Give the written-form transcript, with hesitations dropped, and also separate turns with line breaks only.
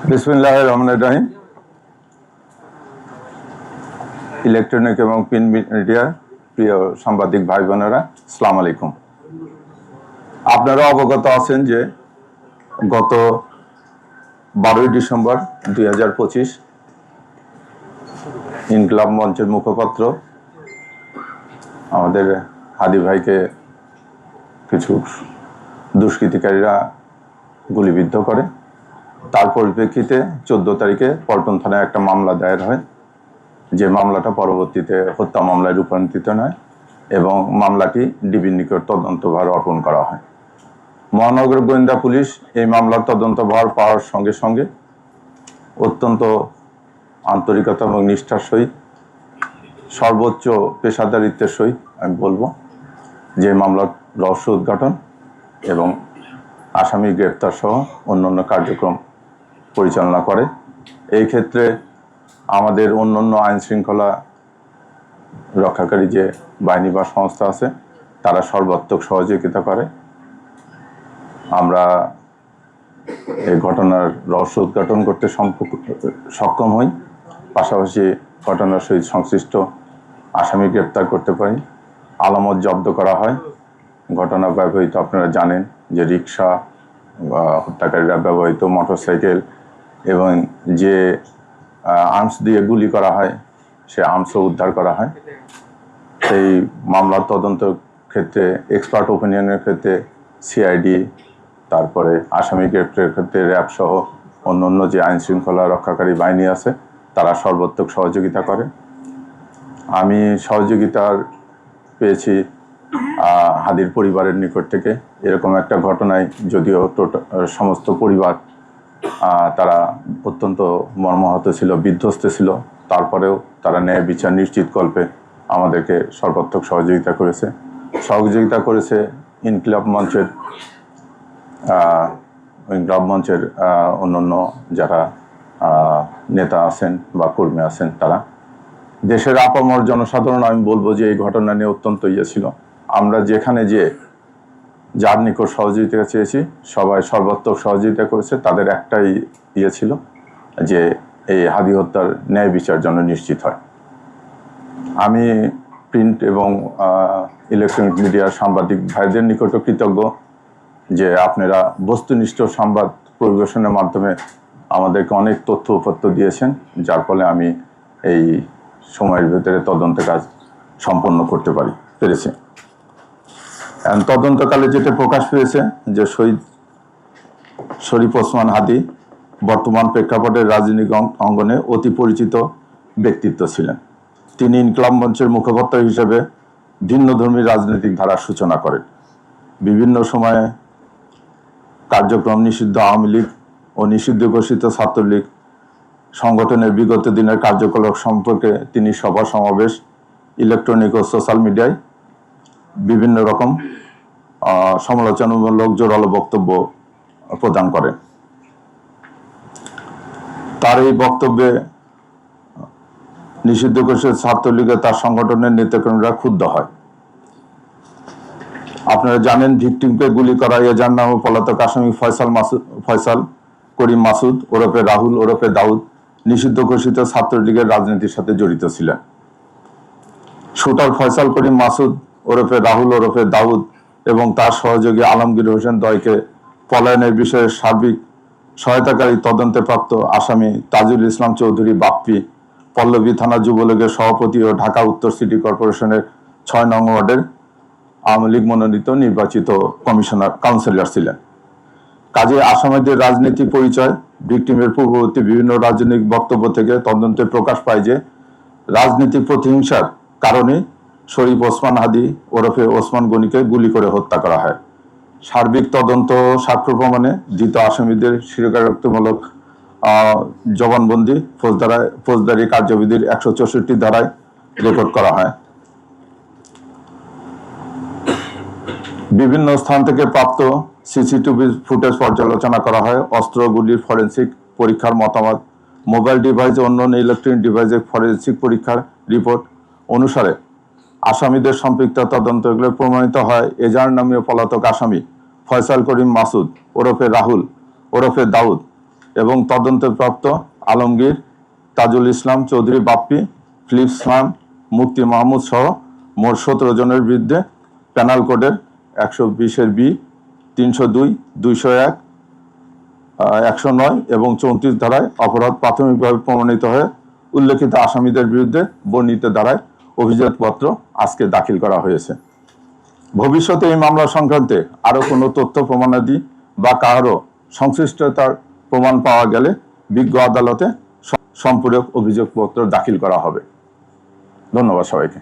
বিসমিল্লাহির রহমানির রহিম। ইলেকট্রনিক এবং প্রিন্ট মিডিয়ার প্রিয় সাংবাদিক ভাই বোনেরা, আসসালামু আলাইকুম। আপনারা অবগত আছেন যে গত 12ই ডিসেম্বর 2025 ইনকিলাব মঞ্চের মুখপাত্র আমাদের হাদি ভাইকে কিছু দুষ্কৃতিকারীরা গুলিবিদ্ধ করে। তার পরিপ্রেক্ষিতে 14 তারিখে পল্টন থানায় একটা মামলা দায়ের হয়, যে মামলাটা পরবর্তীতে হত্যা মামলায় রূপান্তরিত হয় এবং মামলাটি ডিবির নিকট তদন্তভার অর্পণ করা হয়। মহানগর গোয়েন্দা পুলিশ এই মামলার তদন্তভার পাওয়ার সঙ্গে সঙ্গে অত্যন্ত আন্তরিকতা এবং নিষ্ঠার সহিত, সর্বোচ্চ পেশাদারিত্বের সহিত আমি বলবো যে মামলার রহস্য উদ্ঘাটন এবং আসামি গ্রেপ্তার সহ অন্যান্য কার্যক্রম পরিচালনা করে। এই ক্ষেত্রে আমাদের অন্যান্য আইন শৃঙ্খলা রক্ষাকারী যে বাহিনী বা সংস্থা আছে তারা সর্বাত্মক সহযোগিতা করে। আমরা এই ঘটনার রহস্য উদ্ঘাটন করতে সক্ষম হই, পাশাপাশি ঘটনার সহিত সংশ্লিষ্ট আসামি গ্রেপ্তার করতে পারি, আলামত জব্দ করা হয়। ঘটনা ব্যবহৃত আপনারা জানেন যে রিক্সা বা হত্যাকারীরা ব্যবহৃত মোটরসাইকেল এবং যে আর্মস দিয়ে গুলি করা হয় সে আর্মসও উদ্ধার করা হয়। সেই মামলার তদন্ত ক্ষেত্রে এক্সপার্ট ওপিনিয়নের ক্ষেত্রে সিআইডি, তারপরে আসামি গ্রেপ্তারের ক্ষেত্রে র্যাব সহ অন্যান্য যে আইন শৃঙ্খলা রক্ষাকারী বাহিনী আছে তারা সর্বাত্মক সহযোগিতা করে। আমি সহযোগিতার পেয়েছি হাদির পরিবারের নিকট থেকে। এরকম একটা ঘটনায় যদিও সমস্ত পরিবার তারা অত্যন্ত মর্মাহত ছিল, বিধ্বস্ত ছিল, তারপরেও তারা ন্যায় বিচার নিশ্চিত কল্পে আমাদেরকে সর্বাত্মক সহযোগিতা করেছে ইনকিলাব মঞ্চের অন্যান্য যারা নেতা আছেন বা কর্মী আছেন তারা। দেশের আপামর জনসাধারণ আমি বলবো যে এই ঘটনা নিয়ে অত্যন্ত ছিল। আমরা যেখানে যার নিকট সহযোগিতা চেয়েছি সবাই সর্বাত্মক সহযোগিতা করেছে। তাদের একটাই ছিল যে এই হাদি হত্যার ন্যায় বিচার যেন নিশ্চিত হয়। আমি প্রিন্ট এবং ইলেকট্রনিক মিডিয়ার সাংবাদিক ভাইদের নিকটও কৃতজ্ঞ যে আপনারা বস্তুনিষ্ঠ সংবাদ পরিবেশনের মাধ্যমে আমাদেরকে অনেক তথ্য উপাত্ত দিয়েছেন, যার ফলে আমি এই সময়ের ভেতরে তদন্ত কাজ সম্পন্ন করতে পেরেছি। তদন্তকালে যেটা প্রকাশ পেয়েছে যে শহীদ শরীফ ওসমান হাদি বর্তমান প্রেক্ষাপটের রাজনৈতিক অঙ্গনে অতি পরিচিত ব্যক্তিত্ব ছিলেন। তিনি ইনকিলাব মঞ্চের মুখপাত্র হিসেবে ভিন্নধর্মী রাজনৈতিক ধারার সূচনা করেন। বিভিন্ন সময়ে কার্যক্রম নিষিদ্ধ আওয়ামী লীগ ও নিষিদ্ধ ঘোষিত ছাত্রলীগ সংগঠনের বিগত দিনের কার্যকলাপ সম্পর্কে তিনি সভা সমাবেশ, ইলেকট্রনিক ও সোশ্যাল মিডিয়ায় বিভিন্ন রকম সমালোচনামূলক জোরালো বক্তব্য প্রদান করেন। তার এই বক্তব্যে নিষিদ্ধ ঘোষিত ছাত্রলীগের তার সংগঠনের নেতাকর্মীরা ক্ষুব্ধ হয়। আপনারা জানেন ভিকটিমকে গুলি করা এজার নামে পলাতক আসামি ফয়সাল করিম মাসুদ ওরফে রাহুল ওরফে দাউদ নিষিদ্ধ ঘোষিত ছাত্রলীগের রাজনীতির সাথে জড়িত ছিলেন। শুটার ফয়সাল করিম মাসুদ ওরফে রাহুল ওরফে দাউদ এবং তার সহযোগী আলমগীর হোসেন দয়কে পলায়নের বিষয়ে সার্বিক সহায়তাকারী তদন্তে প্রাপ্ত আসামি তাজুল ইসলাম চৌধুরী বাপ্পি পল্লবী থানা যুবলীগের সভাপতি ও ঢাকা উত্তর সিটি কর্পোরেশনের 6 নং ওয়ার্ডের আওয়ামী লীগ মনোনীত নির্বাচিত কাউন্সিলর ছিলেন। কাজে আসামিদের রাজনৈতিক পরিচয়, ভিকটিমের পূর্ববর্তী বিভিন্ন রাজনৈতিক বক্তব্য থেকে তদন্তে প্রকাশ পায় যে রাজনৈতিক প্রতিহিংসার কারণে শরীফ ওসমান হাদি ওরফে ওসমান গনিকে গুলি করে হত্যা করা হয়। সার্বিক তদন্ত সাক্ষ্য প্রমাণে ধৃত আসামিদের স্বীকারোক্তিমূলক জবানবন্দি ফৌজদারি কার্যবিধির 164 ধারায় রেকর্ড করা হয়। বিভিন্ন স্থান থেকে প্রাপ্ত সিসিটিভি ফুটেজ পর্যালোচনা করা হয়। অস্ত্র গুলির ফরেন্সিক পরীক্ষার মতামত, মোবাইল ডিভাইস ও অন্যান্য ইলেকট্রনিক ডিভাইসের ফরেন্সিক পরীক্ষার রিপোর্ট অনুসারে আসামিদের সম্পৃক্ত তদন্তগুলো প্রমাণিত হয় এজার নামীয় পলাতক আসামি ফয়সাল করিম মাসুদ ওরফে রাহুল ওরফে দাউদ এবং তদন্তপ্রাপ্ত আলমগীর, তাজুল ইসলাম চৌধুরী বাপ্পি, ফিলিপ ইসলাম, মুফতি মাহমুদ সহ মোট 17 জনের বিরুদ্ধে পেনাল কোডের 120-এর বি, 302, 201, 109 এবং 34 ধারায় অপরাধ প্রাথমিকভাবে প্রমাণিত হয়ে উল্লেখিত আসামিদের বিরুদ্ধে বর্ণিত ধারায় অভিযোগপত্র আজকে দাখিল করা হয়েছে। ভবিষ্যতে এই মামলা সংক্রান্তে আরও কোনো তথ্য প্রমাণাদি বা কারো সংশ্লিষ্টতার প্রমাণ পাওয়া গেলে বিজ্ঞ আদালতে সম্পূরক অভিযোগপত্র দাখিল করা হবে। ধন্যবাদ সবাইকে।